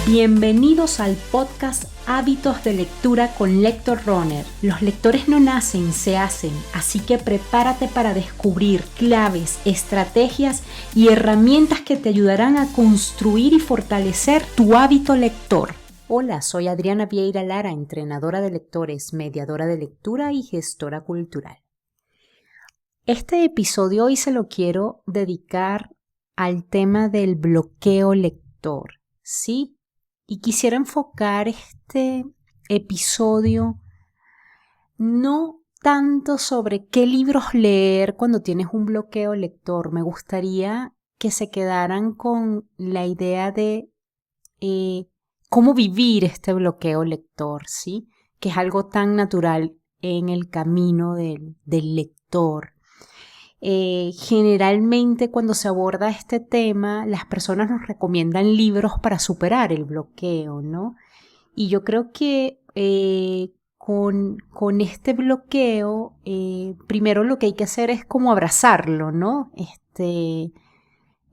Bienvenidos al podcast Hábitos de Lectura con Lector Runner. Los lectores no nacen, se hacen, así que prepárate para descubrir claves, estrategias y herramientas que te ayudarán a construir y fortalecer tu hábito lector. Hola, soy Adriana Vieira Lara, entrenadora de lectores, mediadora de lectura y gestora cultural. Este episodio hoy se lo quiero dedicar al tema del bloqueo lector, ¿sí? Y quisiera enfocar este episodio no tanto sobre qué libros leer cuando tienes un bloqueo lector. Me gustaría que se quedaran con la idea de cómo vivir este bloqueo lector, ¿sí? Que es algo tan natural en el camino del lector. Generalmente cuando se aborda este tema, las personas nos recomiendan libros para superar el bloqueo, ¿no? Y yo creo que con este bloqueo, primero lo que hay que hacer es como abrazarlo, ¿no?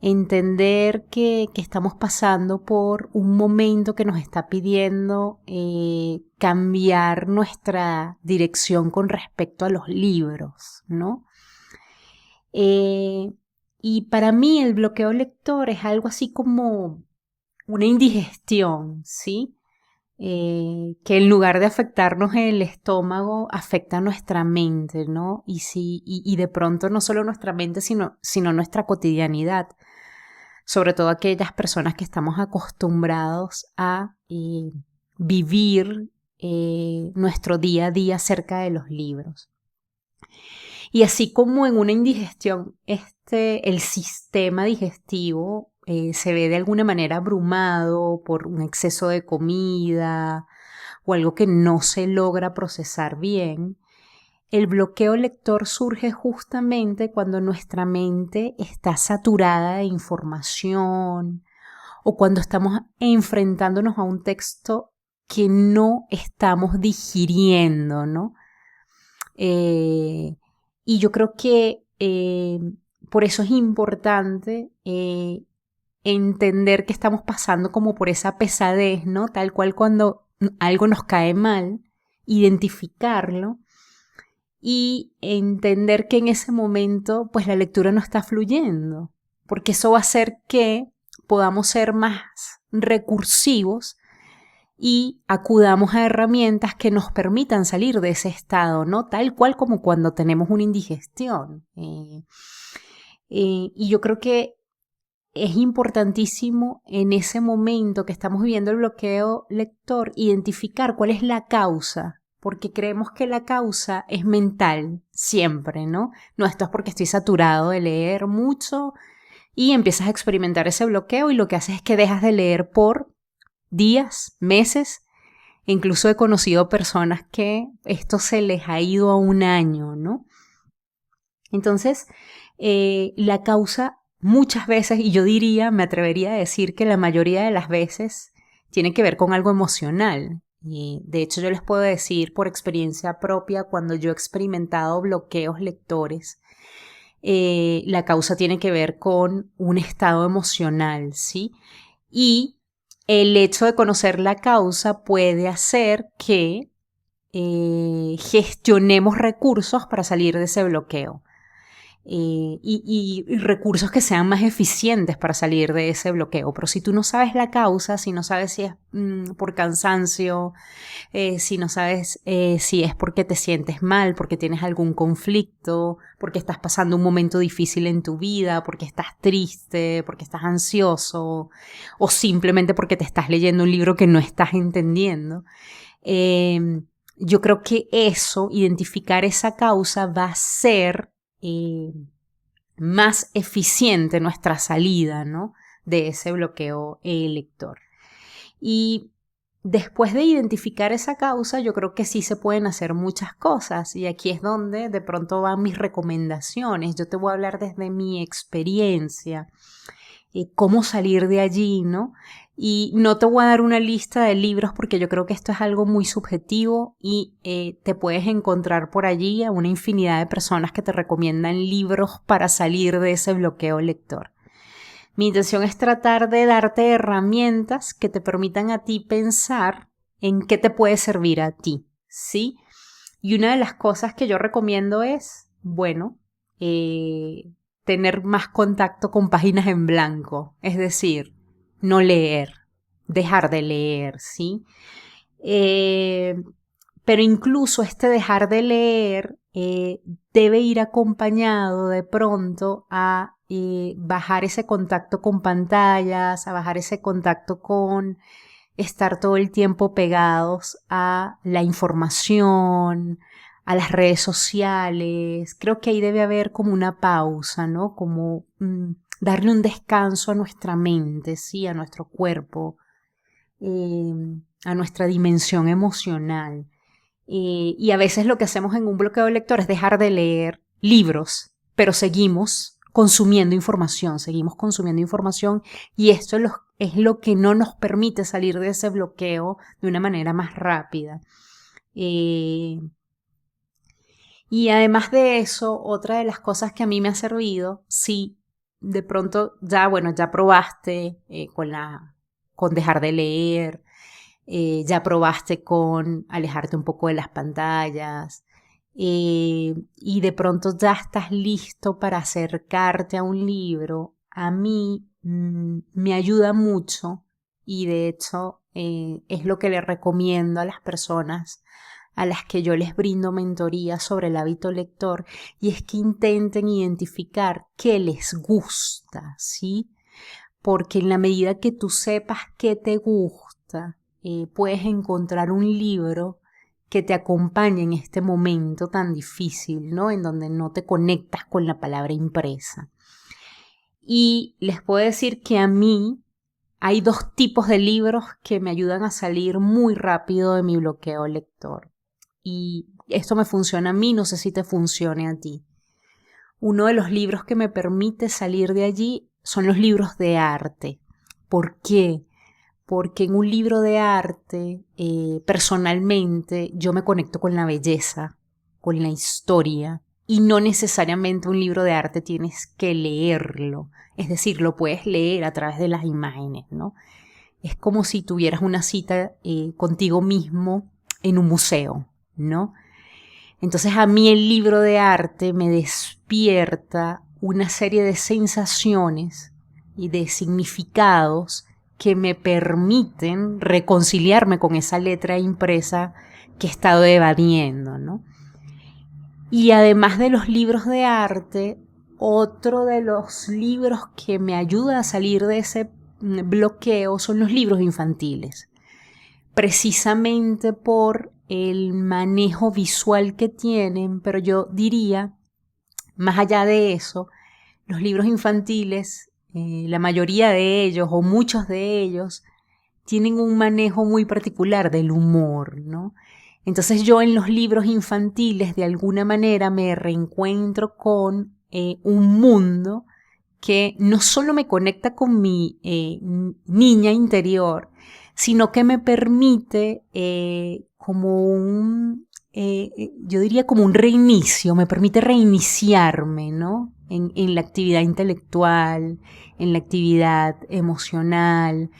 Entender que estamos pasando por un momento que nos está pidiendo cambiar nuestra dirección con respecto a los libros, ¿no? Y para mí el bloqueo lector es algo así como una indigestión, ¿sí? Que en lugar de afectarnos el estómago, afecta nuestra mente, ¿no? Y de pronto no solo nuestra mente, sino nuestra cotidianidad. Sobre todo aquellas personas que estamos acostumbrados a vivir nuestro día a día cerca de los libros. Y así como en una indigestión, el sistema digestivo se ve de alguna manera abrumado por un exceso de comida o algo que no se logra procesar bien, el bloqueo lector surge justamente cuando nuestra mente está saturada de información o cuando estamos enfrentándonos a un texto que no estamos digiriendo, ¿no? Y yo creo que por eso es importante entender que estamos pasando como por esa pesadez, ¿no? Tal cual cuando algo nos cae mal, identificarlo y entender que en ese momento pues la lectura no está fluyendo, porque eso va a hacer que podamos ser más recursivos y acudamos a herramientas que nos permitan salir de ese estado, ¿no? Tal cual como cuando tenemos una indigestión. Y yo creo que es importantísimo en ese momento que estamos viviendo el bloqueo lector identificar cuál es la causa, porque creemos que la causa es mental siempre, ¿no? No, esto es porque estoy saturado de leer mucho y empiezas a experimentar ese bloqueo y lo que haces es que dejas de leer por días, meses. Incluso he conocido personas que esto se les ha ido a un año, ¿no? Entonces, la causa muchas veces, y yo diría, me atrevería a decir que la mayoría de las veces tiene que ver con algo emocional. Y de hecho yo les puedo decir por experiencia propia, cuando yo he experimentado bloqueos lectores, la causa tiene que ver con un estado emocional, ¿sí? Y el hecho de conocer la causa puede hacer que gestionemos recursos para salir de ese bloqueo. Y recursos que sean más eficientes para salir de ese bloqueo. Pero si tú no sabes la causa, si no sabes si es por cansancio, si no sabes si es porque te sientes mal, porque tienes algún conflicto, porque estás pasando un momento difícil en tu vida, porque estás triste, porque estás ansioso o simplemente porque te estás leyendo un libro que no estás entendiendo, yo creo que identificar esa causa va a ser más eficiente nuestra salida, ¿no? De ese bloqueo lector. Y después de identificar esa causa, yo creo que sí se pueden hacer muchas cosas y aquí es donde de pronto van mis recomendaciones. Yo te voy a hablar desde mi experiencia, cómo salir de allí, ¿no? Y no te voy a dar una lista de libros porque yo creo que esto es algo muy subjetivo y te puedes encontrar por allí a una infinidad de personas que te recomiendan libros para salir de ese bloqueo lector. Mi intención es tratar de darte herramientas que te permitan a ti pensar en qué te puede servir a ti, ¿sí? Y una de las cosas que yo recomiendo es, bueno, tener más contacto con páginas en blanco, es decir, no leer, dejar de leer, ¿sí? Pero incluso este dejar de leer debe ir acompañado de pronto a bajar ese contacto con pantallas, a bajar ese contacto con estar todo el tiempo pegados a la información, a las redes sociales. Creo que ahí debe haber como una pausa, ¿no? Como darle un descanso a nuestra mente, ¿sí? A nuestro cuerpo, a nuestra dimensión emocional. Y a veces lo que hacemos en un bloqueo de lector es dejar de leer libros, pero seguimos consumiendo información y esto es lo que no nos permite salir de ese bloqueo de una manera más rápida. Y además de eso, otra de las cosas que a mí me ha servido, si de pronto ya probaste con dejar de leer, ya probaste con alejarte un poco de las pantallas y de pronto ya estás listo para acercarte a un libro, a mí me ayuda mucho y de hecho es lo que le recomiendo a las personas a las que yo les brindo mentoría sobre el hábito lector, y es que intenten identificar qué les gusta, ¿sí? Porque en la medida que tú sepas qué te gusta, puedes encontrar un libro que te acompañe en este momento tan difícil, ¿no? En donde no te conectas con la palabra impresa. Y les puedo decir que a mí hay dos tipos de libros que me ayudan a salir muy rápido de mi bloqueo lector. Y esto me funciona a mí, no sé si te funcione a ti. Uno de los libros que me permite salir de allí son los libros de arte. ¿Por qué? Porque en un libro de arte, personalmente, yo me conecto con la belleza, con la historia, y no necesariamente un libro de arte tienes que leerlo. Es decir, lo puedes leer a través de las imágenes, ¿no? Es como si tuvieras una cita contigo mismo en un museo, ¿no? Entonces a mí el libro de arte me despierta una serie de sensaciones y de significados que me permiten reconciliarme con esa letra impresa que he estado evadiendo, ¿no? Y además de los libros de arte, otro de los libros que me ayuda a salir de ese bloqueo son los libros infantiles, precisamente por el manejo visual que tienen, pero yo diría, más allá de eso, los libros infantiles, la mayoría de ellos o muchos de ellos, tienen un manejo muy particular del humor, ¿no? Entonces yo en los libros infantiles de alguna manera me reencuentro con un mundo que no solo me conecta con mi niña interior, sino que me permite yo diría como un reinicio, me permite reiniciarme, ¿no? En la actividad intelectual, en la actividad emocional,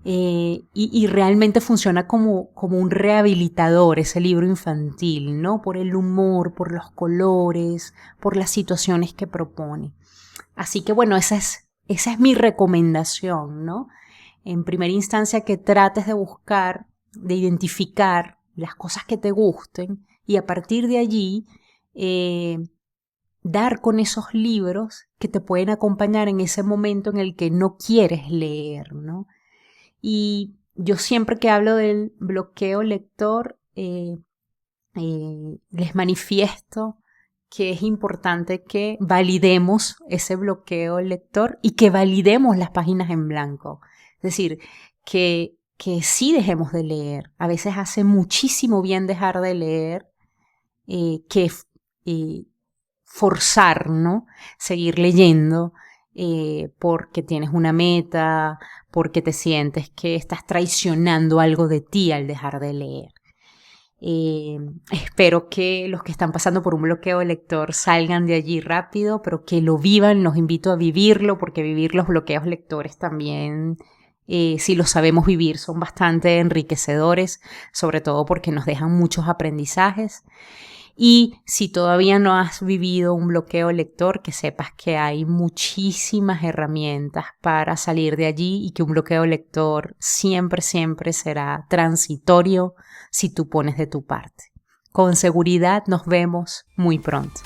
y realmente funciona como un rehabilitador ese libro infantil, ¿no? Por el humor, por los colores, por las situaciones que propone. Así que bueno, esa es mi recomendación, ¿no? En primera instancia, que trates de buscar, de identificar las cosas que te gusten y a partir de allí dar con esos libros que te pueden acompañar en ese momento en el que no quieres leer, ¿no? Y yo siempre que hablo del bloqueo lector, les manifiesto que es importante que validemos ese bloqueo lector y que validemos las páginas en blanco. Es decir, que sí dejemos de leer. A veces hace muchísimo bien dejar de leer que forzar, ¿no? Seguir leyendo porque tienes una meta, porque te sientes que estás traicionando algo de ti al dejar de leer. Espero que los que están pasando por un bloqueo de lector salgan de allí rápido, pero que lo vivan. Los invito a vivirlo, porque vivir los bloqueos lectores también, si lo sabemos vivir, son bastante enriquecedores, sobre todo porque nos dejan muchos aprendizajes. Y si todavía no has vivido un bloqueo lector, que sepas que hay muchísimas herramientas para salir de allí y que un bloqueo lector siempre, siempre será transitorio si tú pones de tu parte. Con seguridad nos vemos muy pronto.